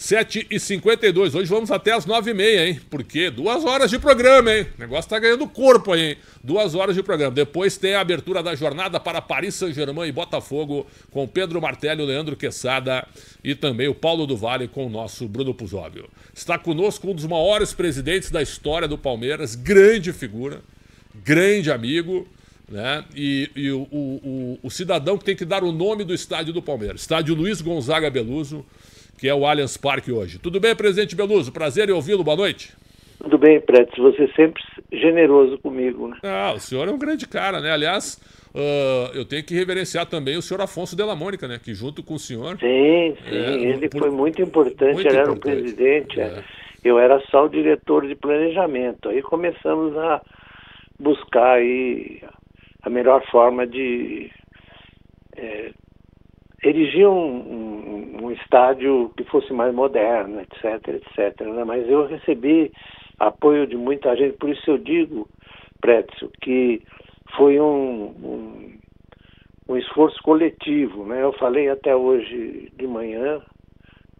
7h52, hoje vamos até as 9h30, hein? Porque 2 horas de programa, hein? O negócio tá ganhando corpo aí, hein? 2 horas de programa. Depois tem a abertura da jornada para Paris Saint-Germain e Botafogo, com Pedro Martelli, o Leandro Quesada e também o Paulo do Vale com o nosso Bruno Puzóvio. Está conosco um dos maiores presidentes da história do Palmeiras, grande figura, grande amigo, né? E o cidadão que tem que dar o nome do estádio do Palmeiras, estádio Luiz Gonzaga Beluso, que é o Allianz Parque hoje. Tudo bem, presidente Beluso? Prazer em ouvi-lo, boa noite. Tudo bem, Prédio, você sempre generoso comigo, né? Ah, o senhor é um grande cara, né? Aliás, eu tenho que reverenciar também o senhor Afonso Della Mônica, né? Que junto com o senhor... Sim, ele foi muito importante, ele era o presidente, eu era só o diretor de planejamento. Aí começamos a buscar aí a melhor forma de erigir um estádio que fosse mais moderno, etc, etc, né? Mas eu recebi apoio de muita gente, por isso eu digo, Prédio, que foi um esforço coletivo, né? Eu falei até hoje de manhã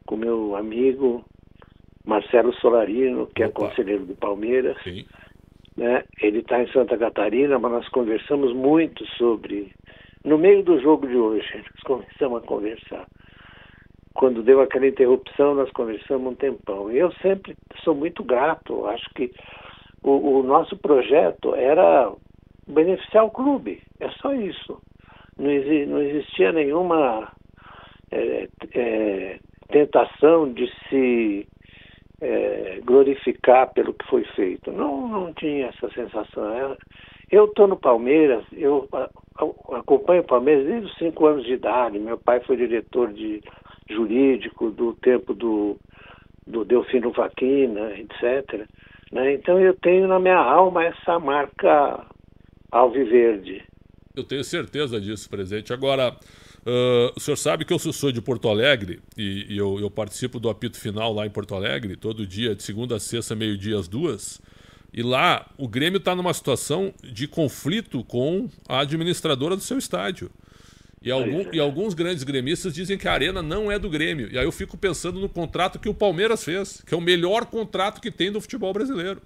com meu amigo Marcelo Solarino, que é conselheiro do Palmeiras. Sim. Né? Ele está em Santa Catarina, mas nós conversamos muito sobre... No meio do jogo de hoje, nós começamos a conversar. Quando deu aquela interrupção, nós conversamos um tempão. E eu sempre sou muito grato. Acho que o nosso projeto era beneficiar o clube. É só isso. Não existia nenhuma tentação de se glorificar pelo que foi feito. Não tinha essa sensação. Eu estou no Palmeiras, eu acompanho o Palmeiras desde os 5 anos de idade. Meu pai foi diretor jurídico do tempo do Delfino Vaquina, etc. Né? Então eu tenho na minha alma essa marca alviverde. Eu tenho certeza disso, presidente. Agora, o senhor sabe que eu sou de Porto Alegre e eu participo do apito final lá em Porto Alegre, todo dia, de segunda a sexta, meio-dia às 2h. E lá o Grêmio está numa situação de conflito com a administradora do seu estádio. E alguns grandes gremistas dizem que a arena não é do Grêmio. E aí eu fico pensando no contrato que o Palmeiras fez, que é o melhor contrato que tem do futebol brasileiro.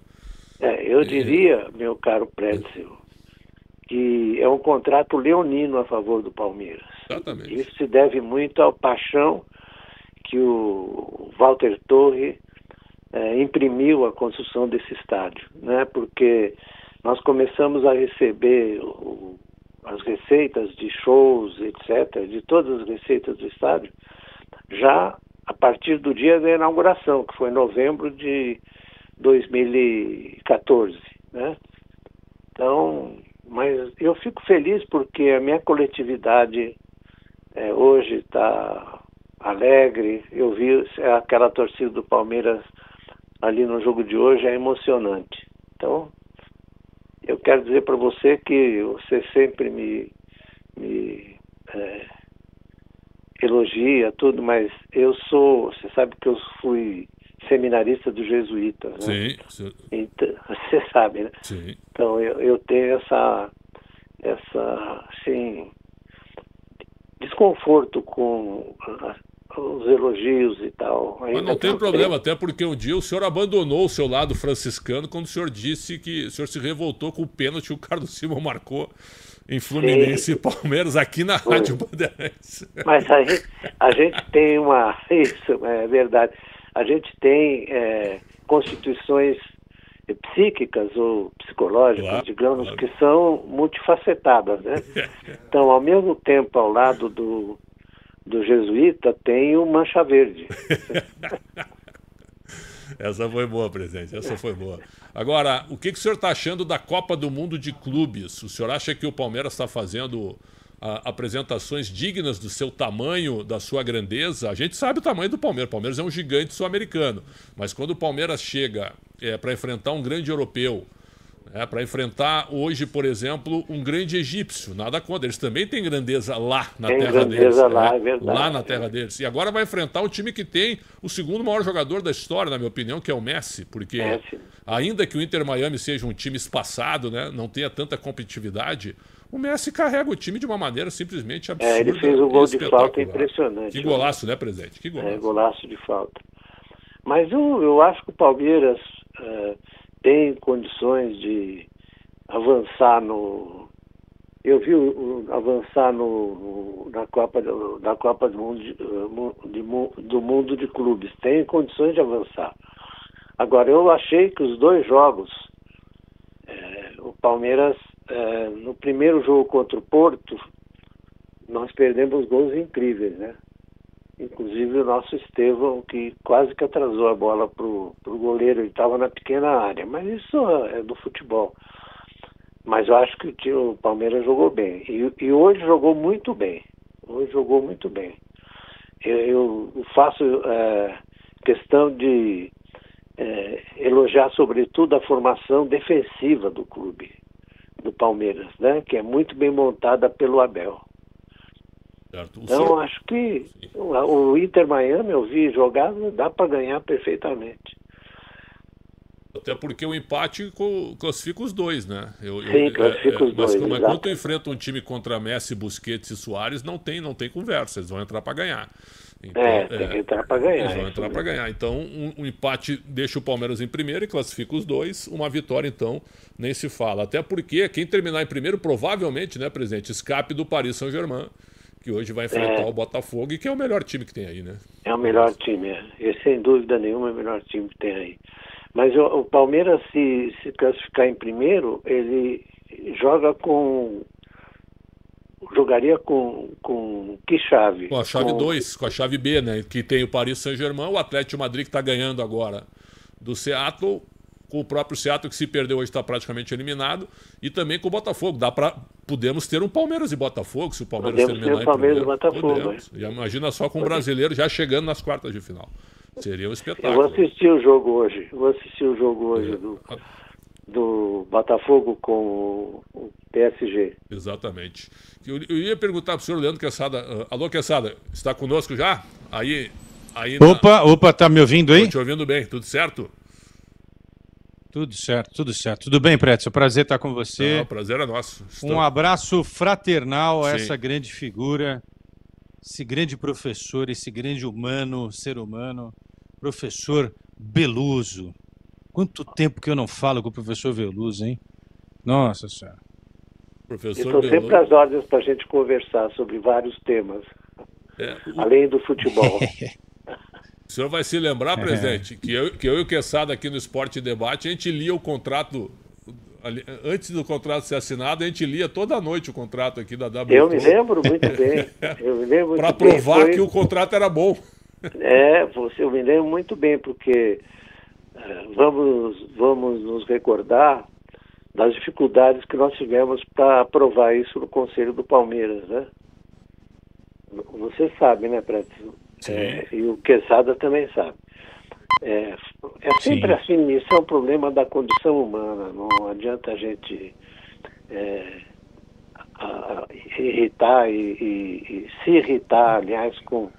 Eu diria, meu caro Prédio, que é um contrato leonino a favor do Palmeiras. Exatamente. Isso se deve muito à paixão que o Walter Torre imprimiu a construção desse estádio, né? Porque nós começamos a receber as receitas de shows, etc., de todas as receitas do estádio, já a partir do dia da inauguração, que foi em novembro de 2014, né? Então, mas eu fico feliz porque a minha coletividade hoje está alegre. Eu vi aquela torcida do Palmeiras ali no jogo de hoje, é emocionante. Então, eu quero dizer para você que você sempre me elogia tudo, mas você sabe que eu fui seminarista dos jesuítas, né? Sim. Então, você sabe, né? Sim. Então, eu tenho essa assim, desconforto com os elogios e tal. Mas não tem problema, até porque um dia o senhor abandonou o seu lado franciscano quando o senhor disse que o senhor se revoltou com o pênalti que o Carlos Simon marcou em Fluminense e Palmeiras aqui na Rádio Bandeirantes. Mas a gente tem isso é verdade, a gente tem constituições psíquicas ou psicológicas, digamos, que são multifacetadas, né? Então, ao mesmo tempo, ao lado do jesuíta, tem o Mancha Verde. Essa foi boa, presidente, essa foi boa. Agora, o que o senhor está achando da Copa do Mundo de Clubes? O senhor acha que o Palmeiras está fazendo apresentações dignas do seu tamanho, da sua grandeza? A gente sabe o tamanho do Palmeiras. O Palmeiras é um gigante sul-americano. Mas quando o Palmeiras chega para enfrentar um grande europeu, para enfrentar hoje, por exemplo, um grande egípcio, nada contra. Eles também têm grandeza lá na terra deles. Lá, é verdade. Lá na terra deles. E agora vai enfrentar um time que tem o segundo maior jogador da história, na minha opinião, que é o Messi. Porque ainda que o Inter Miami seja um time espaçado, né, não tenha tanta competitividade, o Messi carrega o time de uma maneira simplesmente absurda. Ele fez um gol de falta impressionante. Que golaço, né, presidente? Que golaço. Golaço de falta. Mas eu acho que o Palmeiras tem condições de avançar no... Eu vi avançar na Copa do Mundo de Clubes. Tem condições de avançar. Agora, eu achei que os dois jogos, o Palmeiras, no primeiro jogo contra o Porto, nós perdemos gols incríveis, né? Inclusive o nosso Estevão, que quase que atrasou a bola pro goleiro, ele estava na pequena área. Mas isso é do futebol. Mas eu acho que o Palmeiras jogou bem. E hoje jogou muito bem. Hoje jogou muito bem. Eu faço questão de elogiar, sobretudo, a formação defensiva do clube, do Palmeiras, né? Que é muito bem montada pelo Abel. Certo. Então, acho que o Inter Miami, eu vi jogar, dá para ganhar perfeitamente. Até porque o empate classifica os dois, né? Sim, classifica os dois. Mas quando tu enfrenta um time contra Messi, Busquets e Suárez, não tem conversa, eles vão entrar para ganhar. Então, tem que entrar para ganhar. Eles vão entrar para ganhar. Então, um empate deixa o Palmeiras em primeiro e classifica os dois. Uma vitória, então, nem se fala. Até porque quem terminar em primeiro, provavelmente, né, presidente, escape do Paris Saint-Germain, que hoje vai enfrentar o Botafogo e que é o melhor time que tem aí, né? É o melhor time, Esse, sem dúvida nenhuma, é o melhor time que tem aí. Mas o Palmeiras, se classificar em primeiro, ele jogaria com que chave? Com a chave 2, com a chave B, né? Que tem o Paris Saint-Germain, o Atlético de Madrid que está ganhando agora do Seattle, com o próprio Seattle que se perdeu hoje está praticamente eliminado, e também com o Botafogo. Podemos ter um Palmeiras e Botafogo, se o Palmeiras terminar em Palmeiras e Botafogo. Já imagina só com o brasileiro já chegando nas quartas de final. Seria um espetáculo. Eu vou assistir o jogo hoje. Do Botafogo com o PSG. Exatamente. Eu ia perguntar para o senhor Leandro Quezada. Alô, Quezada, está conosco já? Aí Opa, tá me ouvindo aí? Estou te ouvindo bem, tudo certo? Tudo certo. Tudo bem, Prédio? Prazer estar com você. O prazer é nosso. Um abraço fraternal a essa grande figura, esse grande professor, esse grande ser humano, professor Beluso. Quanto tempo que eu não falo com o professor Veloso, hein? Nossa Senhora. Estou sempre às ordens para a gente conversar sobre vários temas, além do futebol. O senhor vai se lembrar, presidente, que eu e o Quezada aqui no Esporte Debate, a gente lia o contrato, antes do contrato ser assinado, a gente lia toda noite o contrato aqui da WTO. Eu me lembro muito bem. Para provar que o contrato era bom. Eu me lembro muito bem, porque vamos nos recordar das dificuldades que nós tivemos para aprovar isso no Conselho do Palmeiras, né? Você sabe, né, Prédio? E o Quezada também sabe. É sempre assim, isso é um problema da condição humana, não adianta a gente irritar e se irritar, aliás, com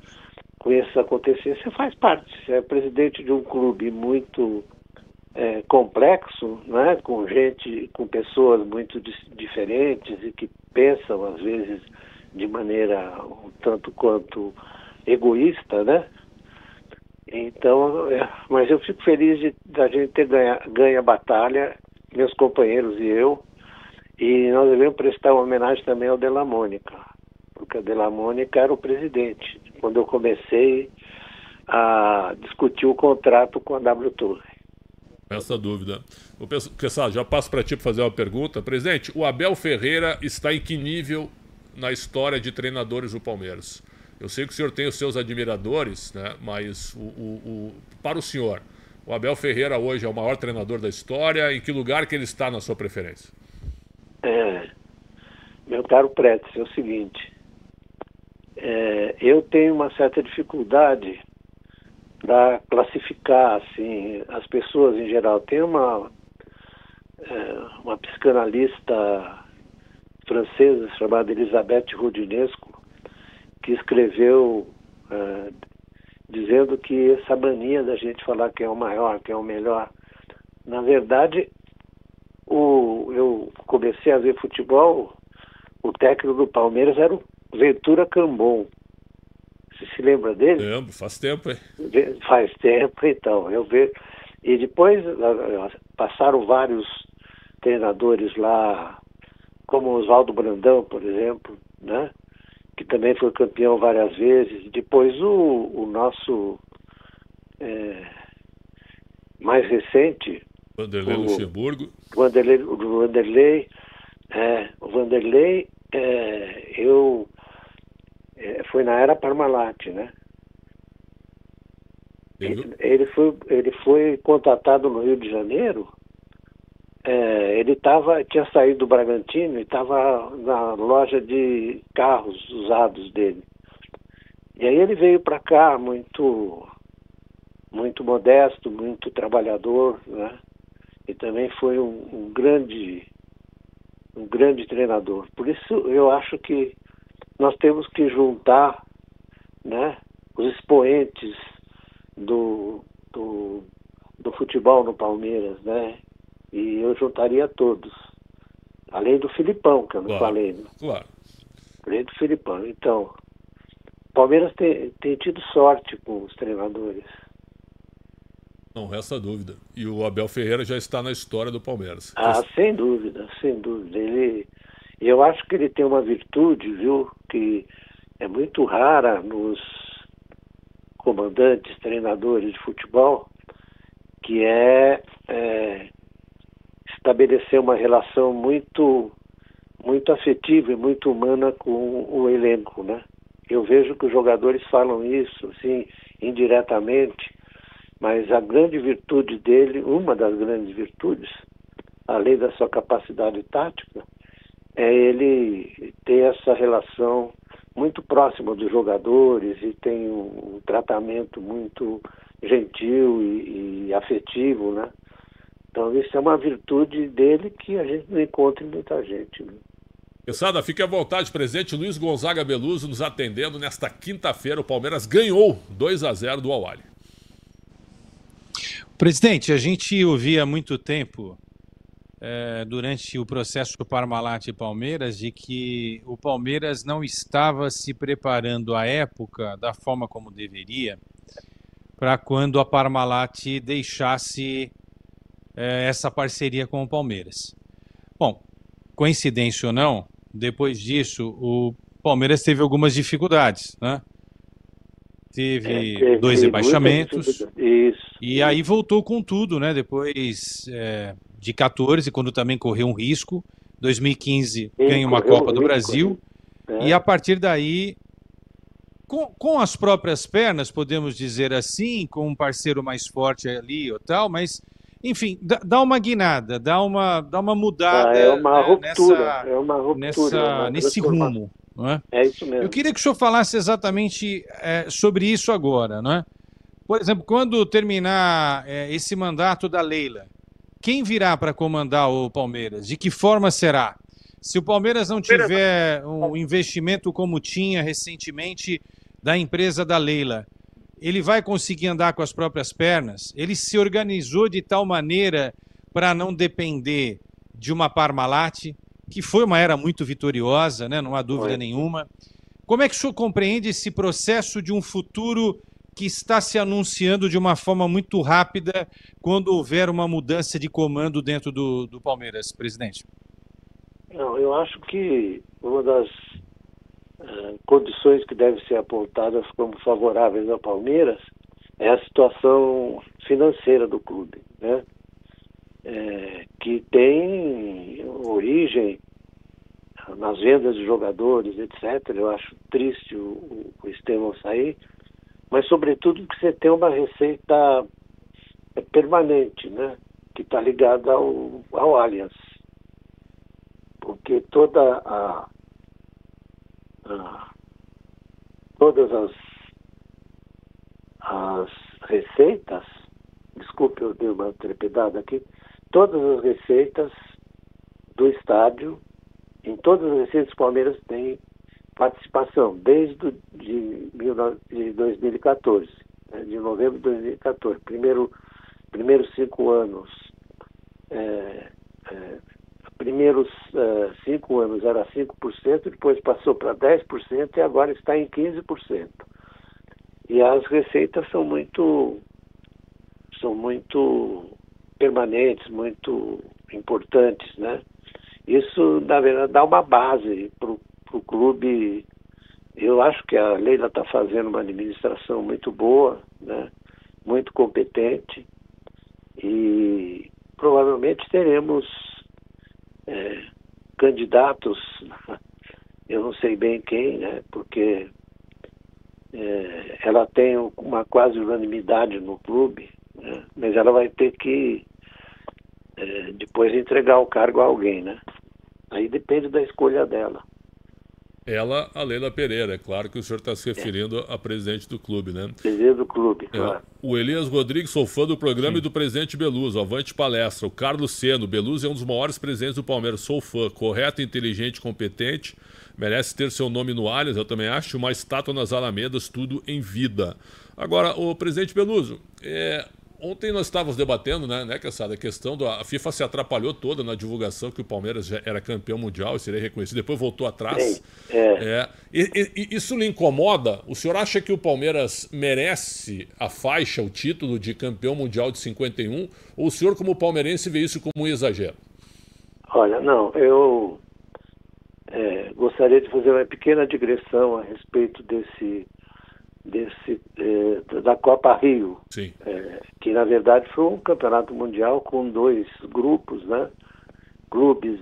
esses acontecimentos. Você faz parte, você é presidente de um clube muito complexo, né? Com pessoas muito diferentes e que pensam, às vezes, de maneira um tanto quanto egoísta, né? Então, mas eu fico feliz da gente ter ganho a batalha, meus companheiros e eu, e nós devemos prestar uma homenagem também ao Della Mônica, porque a Della Mônica era o presidente quando eu comecei a discutir o contrato com a WTO. Essa dúvida. Pessoal, já passo para ti para fazer uma pergunta. Presidente, o Abel Ferreira está em que nível na história de treinadores do Palmeiras? Eu sei que o senhor tem os seus admiradores, né? Mas para o senhor, o Abel Ferreira hoje é o maior treinador da história. Em que lugar que ele está na sua preferência? Meu caro Prédio, é o seguinte. Eu tenho uma certa dificuldade para classificar assim, as pessoas em geral. Tem uma psicanalista francesa chamada Elisabeth Roudinesco, que escreveu dizendo que essa mania da gente falar que é o maior, que é o melhor, na verdade, eu comecei a ver futebol, o técnico do Palmeiras era o Ventura Cambon. Você se lembra dele? Lembro, faz tempo, hein? Faz tempo, então. Eu vejo. E depois passaram vários treinadores lá, como Oswaldo Brandão, por exemplo, né? Que também foi campeão várias vezes. Depois o nosso mais recente, Vanderlei Luxemburgo. o Vanderlei, foi na era Parmalat, né? Ele foi contratado no Rio de Janeiro. Ele tinha saído do Bragantino e estava na loja de carros usados dele. E aí ele veio para cá muito modesto, muito trabalhador, né? E também foi um grande treinador. Por isso eu acho que nós temos que juntar, né, os expoentes do futebol no Palmeiras, né? E eu juntaria todos. Além do Filipão, que eu não falei. Né? Claro. Além do Filipão. Então, o Palmeiras tem tido sorte com os treinadores. Não resta dúvida. E o Abel Ferreira já está na história do Palmeiras. Sem dúvida, sem dúvida. Eu acho que ele tem uma virtude, viu, que é muito rara nos comandantes, treinadores de futebol, que é estabelecer uma relação muito afetiva e muito humana com o elenco, né? Eu vejo que os jogadores falam isso, assim, indiretamente, mas a grande virtude dele, uma das grandes virtudes, além da sua capacidade tática, é ele ter essa relação muito próxima dos jogadores e tem um tratamento muito gentil e afetivo, né? Então isso é uma virtude dele que a gente não encontra em muita gente, né? Quesada, fique à vontade, presidente Luiz Gonzaga Beluso nos atendendo nesta quinta-feira. O Palmeiras ganhou 2-0 do Al-Ahly. Presidente, a gente ouvia há muito tempo, durante o processo do Parmalat e Palmeiras, de que o Palmeiras não estava se preparando à época da forma como deveria para quando a Parmalat deixasse essa parceria com o Palmeiras. Bom, coincidência ou não, depois disso o Palmeiras teve algumas dificuldades, né? Teve 2 rebaixamentos e aí voltou com tudo, né? Depois de 14, quando também correu um risco, 2015 ganha uma Copa do Brasil e a partir daí, com as próprias pernas, podemos dizer assim, com um parceiro mais forte ali ou tal, mas enfim, dá uma guinada, dá uma mudada, é uma ruptura, nesse rumo. Não é? É isso mesmo. Eu queria que o senhor falasse exatamente sobre isso agora, não é? Por exemplo, quando terminar esse mandato da Leila, quem virá para comandar o Palmeiras? De que forma será? Se o Palmeiras não tiver um investimento como tinha recentemente da empresa da Leila, ele vai conseguir andar com as próprias pernas? Ele se organizou de tal maneira para não depender de uma Parmalat, que foi uma era muito vitoriosa, né? Não há dúvida nenhuma. Como é que o senhor compreende esse processo de um futuro que está se anunciando de uma forma muito rápida quando houver uma mudança de comando dentro do Palmeiras, presidente? Não, eu acho que uma das condições que devem ser apontadas como favoráveis ao Palmeiras é a situação financeira do clube, né? Que tem origem nas vendas de jogadores, etc. Eu acho triste o Estevão sair, mas sobretudo que você tem uma receita permanente, né? Que está ligada ao Allianz, porque todas as receitas, desculpe, eu dei uma trepidada aqui, todas as receitas do estádio, em todas as receitas do Palmeiras tem participação, desde de 2014, né, de novembro de 2014, primeiros 5 anos, primeiros 5 anos era 5%, depois passou para 10% e agora está em 15%. E as receitas são muito permanentes, muito importantes, né? Isso, na verdade, dá uma base para o clube. Eu acho que a Leila está fazendo uma administração muito boa, né? Muito competente, e provavelmente teremos candidatos, eu não sei bem quem, né? Porque ela tem uma quase unanimidade no clube, né? Mas ela vai ter que depois entregar o cargo a alguém, né? Aí depende da escolha dela. Ela, a Leila Pereira, é claro que o senhor está se referindo a presidente do clube, né? Presidente do clube, claro. O Elias Rodrigues, sou fã do programa e do presidente Beluso, avante palestra. O Carlos Seno, Beluso é um dos maiores presidentes do Palmeiras, sou fã, correto, inteligente, competente, merece ter seu nome no Allianz, eu também acho, uma estátua nas Alamedas, tudo em vida. Agora, o presidente Beluso, ontem nós estávamos debatendo, né, Cassada, a questão a FIFA se atrapalhou toda na divulgação que o Palmeiras já era campeão mundial e seria reconhecido, depois voltou atrás. Isso lhe incomoda? O senhor acha que o Palmeiras merece a faixa, o título de campeão mundial de 51? Ou o senhor, como palmeirense, vê isso como um exagero? Olha, não, eu gostaria de fazer uma pequena digressão a respeito da Copa Rio, que na verdade foi um campeonato mundial com 2 grupos, né? Clubes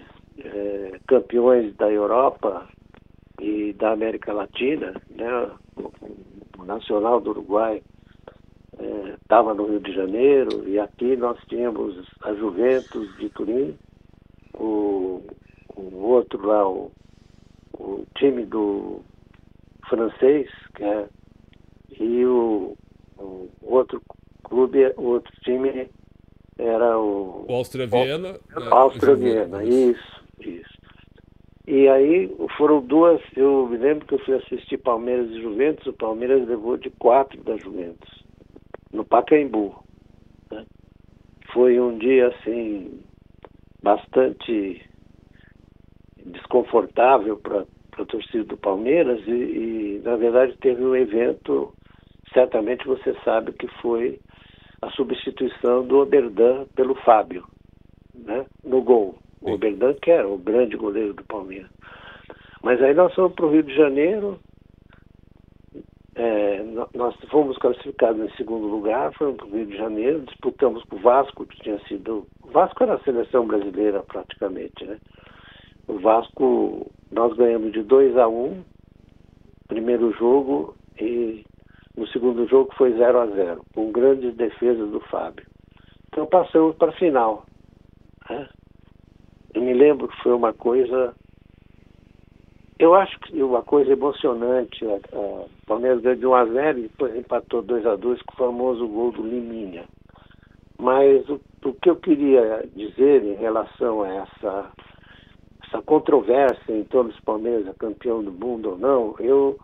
campeões da Europa e da América Latina, né? O Nacional do Uruguai estava no Rio de Janeiro, e aqui nós tínhamos a Juventus de Turim, o outro lá, o time do francês, e o outro clube, o outro time era o Áustria Viena. Áustria Viena, isso. E aí foram 2, eu me lembro que eu fui assistir Palmeiras e Juventus, o Palmeiras levou de 4 da Juventus, no Pacaembu, né? Foi um dia, assim, bastante desconfortável para a torcida do Palmeiras, e na verdade teve um evento, certamente você sabe, que foi a substituição do Oberdan pelo Fábio, né, no gol. O Oberdan, que era o grande goleiro do Palmeiras. Mas aí nós fomos para o Rio de Janeiro, nós fomos classificados em segundo lugar, fomos para o Rio de Janeiro, disputamos com o Vasco, que tinha sido... O Vasco era a seleção brasileira praticamente, né? O Vasco, nós ganhamos de 2-1, primeiro jogo, e no segundo jogo foi 0-0, com grandes defesas do Fábio. Então passamos para a final, né? Eu me lembro que foi uma coisa... Eu acho que uma coisa emocionante. O Palmeiras ganhou de 1-0 e depois empatou 2-2 com o famoso gol do Liminha. Mas o que eu queria dizer em relação a essa controvérsia em torno se o Palmeiras é campeão do mundo ou não, eu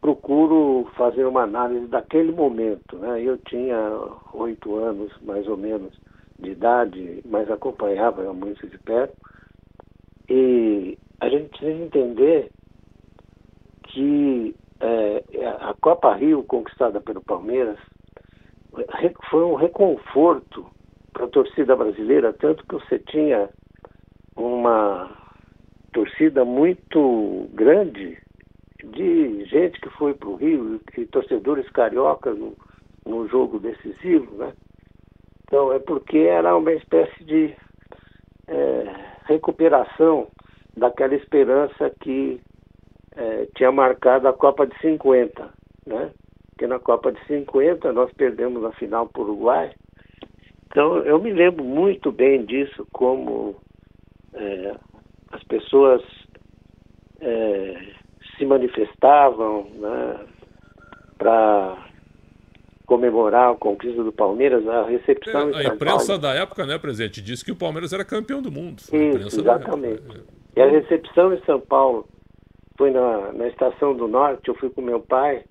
procuro fazer uma análise daquele momento, né? Eu tinha 8 anos, mais ou menos, de idade, mas acompanhava muito de perto. E a gente precisa entender que a Copa Rio, conquistada pelo Palmeiras, foi um reconforto para a torcida brasileira, tanto que você tinha uma torcida muito grande de gente que foi para o Rio, e torcedores cariocas no jogo decisivo, né? Então, é porque era uma espécie de recuperação daquela esperança que tinha marcado a Copa de 50, né? Porque na Copa de 50 nós perdemos a final para o Uruguai. Então, eu me lembro muito bem disso, como as pessoas se manifestavam, né, para comemorar a conquista do Palmeiras, a recepção a imprensa da época, né, presidente, disse que o Palmeiras era campeão do mundo. Isso, exatamente. E a recepção em São Paulo foi na Estação do Norte. Eu fui com meu pai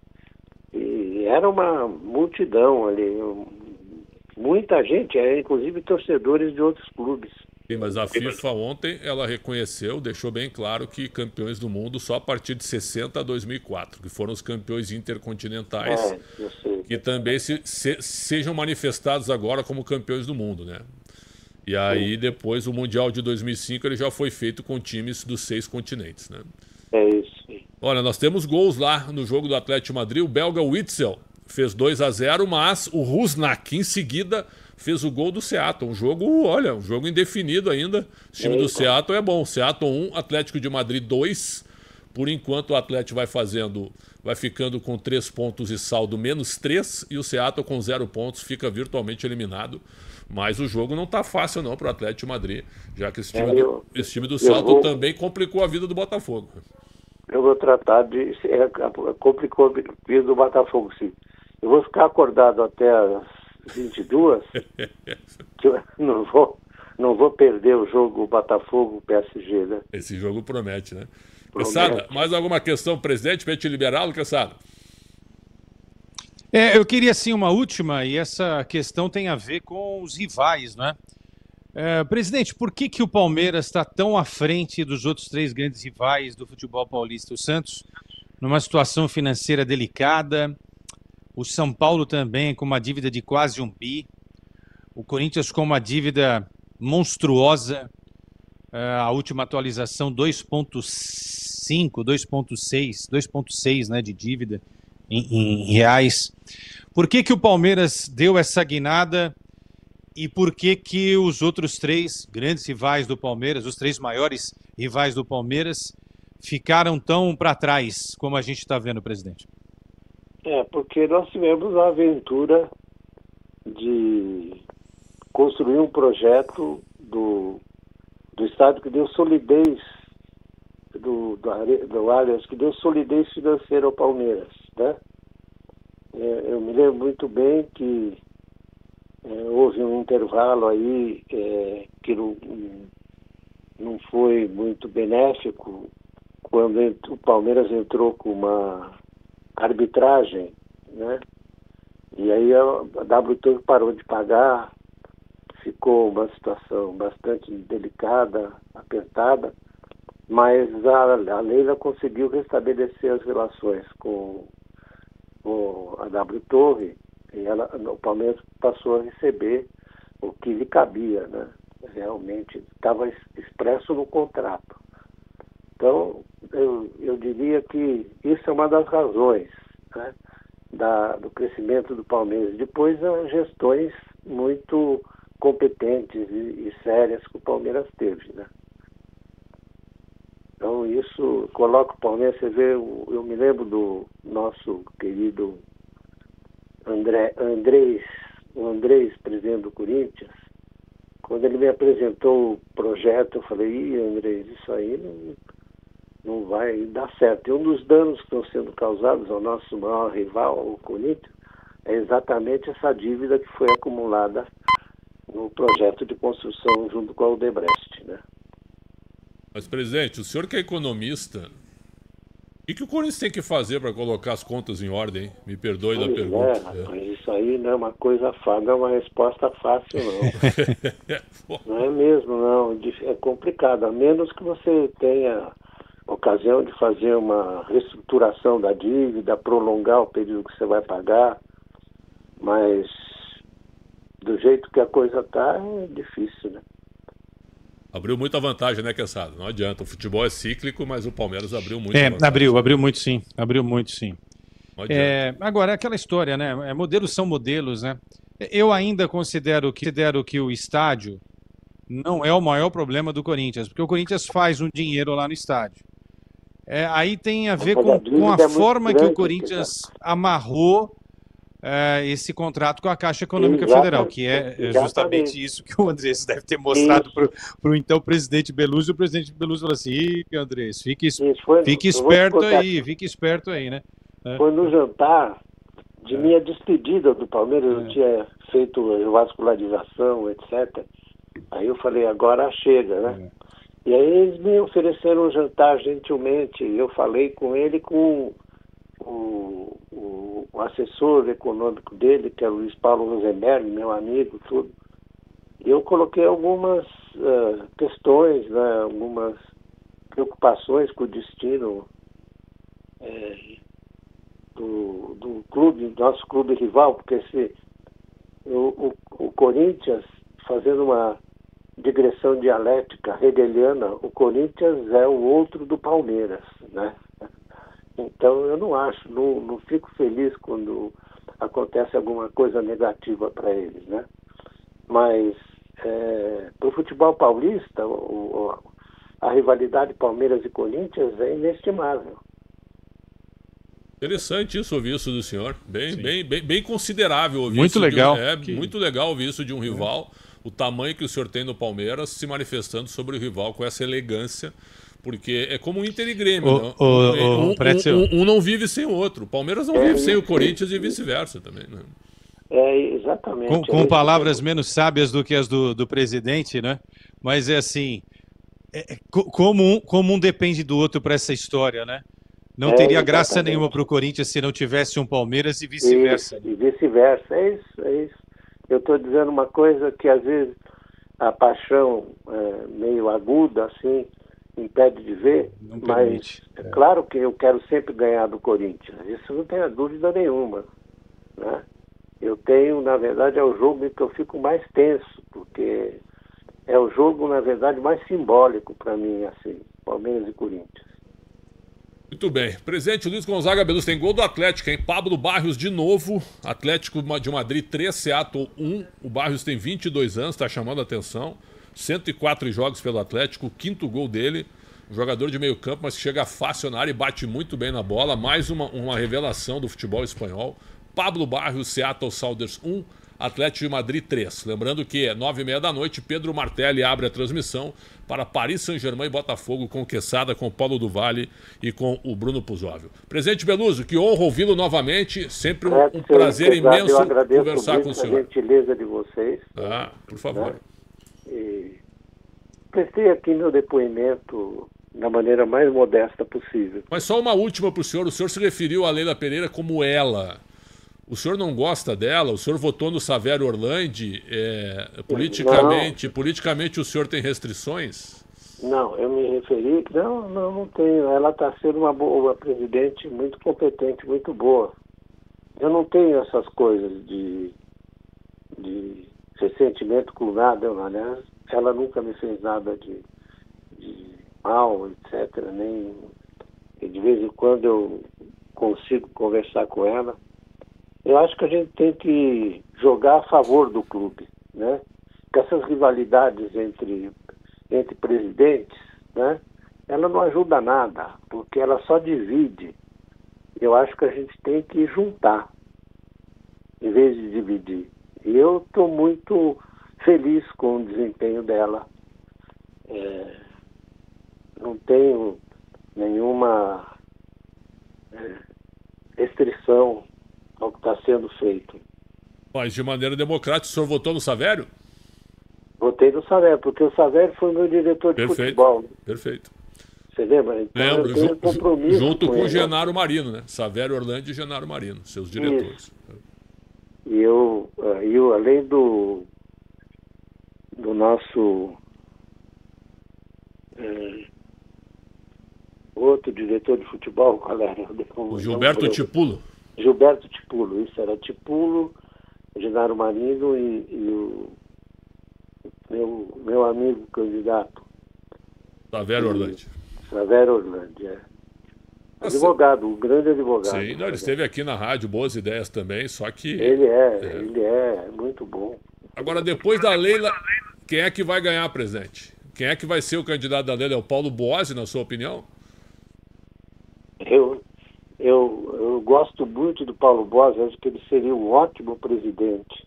e era uma multidão ali, muita gente, inclusive torcedores de outros clubes, Sim, mas a FIFA ontem, ela reconheceu, deixou bem claro que campeões do mundo só a partir de 60 a 2004, que foram os campeões intercontinentais, que também sejam manifestados agora como campeões do mundo, né? E aí, depois, o Mundial de 2005, ele já foi feito com times dos 6 continentes, né? É isso. Olha, nós temos gols lá no jogo do Atlético de Madrid. O belga Witzel fez 2-0, mas o Rusnak, em seguida, fez o gol do Seattle. Um jogo indefinido ainda. O time do Seattle é bom. Seattle 1, Atlético de Madrid 2. Por enquanto, o Atlético vai ficando com 3 pontos e saldo -3. E o Seattle com 0 pontos fica virtualmente eliminado. Mas o jogo não tá fácil não para o Atlético de Madrid, já que esse time do Seattle também complicou a vida do Botafogo. Eu vou tratar de... complicou a vida do Botafogo, sim. Eu vou ficar acordado até as 22, que eu não vou perder o jogo Botafogo-PSG, né? Esse jogo promete, né? Quesada, mais alguma questão, presidente, para te liberá-lo, Quesada? Eu queria sim uma última, e essa questão tem a ver com os rivais, né? Presidente, por que o Palmeiras está tão à frente dos outros 3 grandes rivais do futebol paulista? O Santos numa situação financeira delicada, o São Paulo também com uma dívida de quase 1 bi, o Corinthians com uma dívida monstruosa, a última atualização 2,5, 2,6, né, de dívida em reais. Por que o Palmeiras deu essa guinada? E por que os outros 3 grandes rivais do Palmeiras, os 3 maiores rivais do Palmeiras, ficaram tão para trás, como a gente está vendo, presidente? Porque nós tivemos a aventura de construir um projeto do Estado que deu solidez, do Allianz, que deu solidez financeira ao Palmeiras, né? Eu me lembro muito bem que houve um intervalo aí que não foi muito benéfico quando o Palmeiras entrou com uma arbitragem, né? E aí a WTO parou de pagar, ficou uma situação bastante delicada, apertada, mas a Leila conseguiu restabelecer as relações com a W Torre, e o Palmeiras passou a receber o que lhe cabia, né? Realmente estava expresso no contrato. Então, eu diria que isso é uma das razões, né, do crescimento do Palmeiras. Depois, as gestões muito competentes e sérias que o Palmeiras teve, né? Então, isso coloca o Palmeiras, você vê, eu me lembro do nosso querido Andrés, presidente do Corinthians. Quando ele me apresentou o projeto, eu falei, Andrés, isso aí não vai dar certo. E um dos danos que estão sendo causados ao nosso maior rival, o Corinthians, é exatamente essa dívida que foi acumulada no projeto de construção junto com a Odebrecht, né? Mas, presidente, o senhor que é economista, o que o Corinthians tem que fazer para colocar as contas em ordem, hein? Me perdoe da pergunta. Mas isso aí não é uma coisa fácil, não é uma resposta fácil, não. Não é mesmo, não. É complicado, a menos que você tenha ocasião de fazer uma reestruturação da dívida, prolongar o período que você vai pagar, mas do jeito que a coisa está, é difícil, né? Abriu muita vantagem, né, Quesada? Não adianta. O futebol é cíclico, mas o Palmeiras abriu muito. Abriu muito sim. Abriu muito sim. Agora, é aquela história, né? Modelos são modelos, né? Eu ainda considero que o estádio não é o maior problema do Corinthians, porque o Corinthians faz um dinheiro lá no estádio. Aí tem a ver com a forma que o Corinthians amarrou esse contrato com a Caixa Econômica Federal, que é justamente isso que o Andrés deve ter mostrado para o então presidente Beluso. E o presidente Beluso falou assim, Andrés, fique esperto aí, né? Foi no jantar de minha despedida do Palmeiras, eu tinha feito vascularização, etc. Aí eu falei, agora chega, né? E aí eles me ofereceram um jantar gentilmente, eu falei com ele, com o assessor econômico dele, que é o Luiz Paulo Rosenberg, meu amigo, tudo. Eu coloquei algumas questões, né, algumas preocupações com o destino do clube, do nosso clube rival, porque se o Corinthians, fazendo uma digressão dialética hegeliana, o Corinthians é o outro do Palmeiras, né? Então eu não fico feliz quando acontece alguma coisa negativa para eles, né? Mas para o futebol paulista, a rivalidade Palmeiras e Corinthians é inestimável. Interessante isso, ouvir isso do senhor. Bem considerável ouvir muito isso. Legal. Muito legal ouvir isso de um rival. O tamanho que o senhor tem no Palmeiras se manifestando sobre o rival com essa elegância. Porque é como o Inter e Grêmio. Um não vive sem o outro. O Palmeiras não vive sem o Corinthians e vice-versa também. Né? Exatamente. Com palavras menos sábias do que as do presidente, né? Mas é assim, como um depende do outro para essa história, né? Não teria graça nenhuma para o Corinthians se não tivesse um Palmeiras e vice-versa. E vice-versa, é isso. Eu estou dizendo uma coisa que às vezes a paixão meio aguda, assim, impede de ver, mas é claro que eu quero sempre ganhar do Corinthians, isso não tenho dúvida nenhuma, né? Eu tenho, na verdade, é o jogo em que eu fico mais tenso, porque é o jogo, na verdade, mais simbólico para mim, assim, Palmeiras e Corinthians. Muito bem. Presidente Luiz Gonzaga Beluso, tem gol do Atlético, hein? Pablo Barrios de novo. Atlético de Madrid 3, Seattle 1. O Barrios tem 22 anos, está chamando a atenção. 104 jogos pelo Atlético, o 5º gol dele. Um jogador de meio campo, mas que chega fácil na área e bate muito bem na bola. Mais uma revelação do futebol espanhol. Pablo Barrios, Seattle Sounders 1. Atlético de Madrid 3. Lembrando que 9h30 da noite, Pedro Martelli abre a transmissão para Paris Saint-Germain e Botafogo, com Quesada, com Paulo do Valle e com o Bruno Puzóvio. Presidente Beluso, que honra ouvi-lo novamente. Sempre um prazer imenso conversar com o senhor. A gentileza de vocês. Por favor. Né? E prestei aqui meu depoimento da maneira mais modesta possível. Mas só uma última para o senhor. O senhor se referiu a Leila Pereira como ela. O senhor não gosta dela? O senhor votou no Savério Orlandi? Politicamente o senhor tem restrições? Não, eu me referi... Não tenho. Ela está sendo uma boa presidente, muito competente, muito boa. Eu não tenho essas coisas de ressentimento com nada, né? Ela nunca me fez nada de mal, etc. E de vez em quando eu consigo conversar com ela. Eu acho que a gente tem que jogar a favor do clube, né? Que essas rivalidades entre presidentes, né? Ela não ajuda nada, porque ela só divide. Eu acho que a gente tem que juntar, em vez de dividir. E eu estou muito feliz com o desempenho dela. Não tenho nenhuma restrição ao que está sendo feito. Mas de maneira democrática, o senhor votou no Savério? Votei no Savério, porque o Savério foi meu diretor de futebol. Perfeito. Você lembra? Então, lembro, eu tenho compromisso junto com o ele. Genaro Marino, né? Savério Orlandi e Genaro Marino, seus diretores. Isso. E eu além do nosso outro diretor de futebol, qual era? O Gilberto Tipulo. Gilberto Tipulo, isso era Tipulo, Genaro Marino e o meu amigo candidato. Savério Orlandi. Savério Orlandi, Advogado, um grande advogado. Sim, ele esteve aqui na rádio, boas ideias também, só que... Ele é muito bom. Agora, depois da Leila, quem é que vai ganhar, presidente? Quem é que vai ser o candidato da Leila? É o Paulo Boasi, na sua opinião? Eu gosto muito do Paulo Boasi, acho que ele seria um ótimo presidente.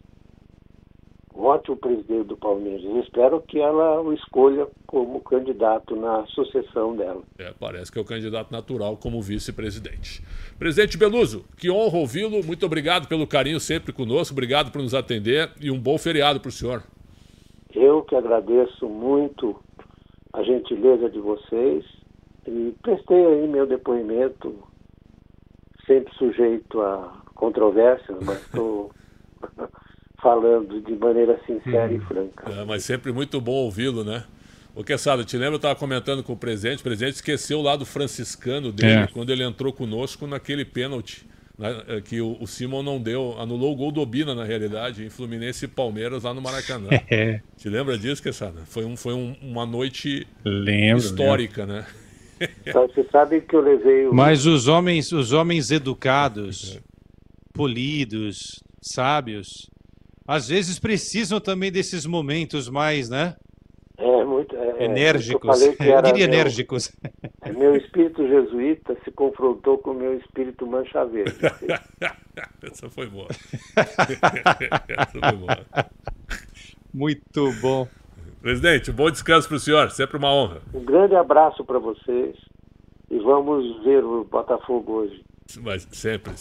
Um ótimo presidente do Palmeiras. Eu espero que ela o escolha como candidato na sucessão dela. Parece que é o candidato natural como vice-presidente. Presidente Beluso, que honra ouvi-lo. Muito obrigado pelo carinho sempre conosco. Obrigado por nos atender e um bom feriado para o senhor. Eu que agradeço muito a gentileza de vocês e prestei aí meu depoimento, sempre sujeito a controvérsias, mas estou falando de maneira sincera e franca. Mas sempre muito bom ouvi-lo, né? Ô, Quesada, te lembra, eu estava comentando com o presidente esqueceu o lado franciscano dele quando ele entrou conosco naquele pênalti, né, que o Simon não deu, anulou o gol do Obina, na realidade, em Fluminense e Palmeiras, lá no Maracanã. Te lembra disso, Quesada? Foi uma noite histórica, né? Então, você sabe que eu levei... Mas os homens educados, polidos, sábios, às vezes precisam também desses momentos mais, né? Muito enérgicos. Eu diria enérgicos. Meu espírito jesuíta se confrontou com o meu espírito mancha verde. Essa foi boa. Essa foi boa. Muito bom. Presidente, bom descanso para o senhor. Sempre uma honra. Um grande abraço para vocês e vamos ver o Botafogo hoje. Mas sempre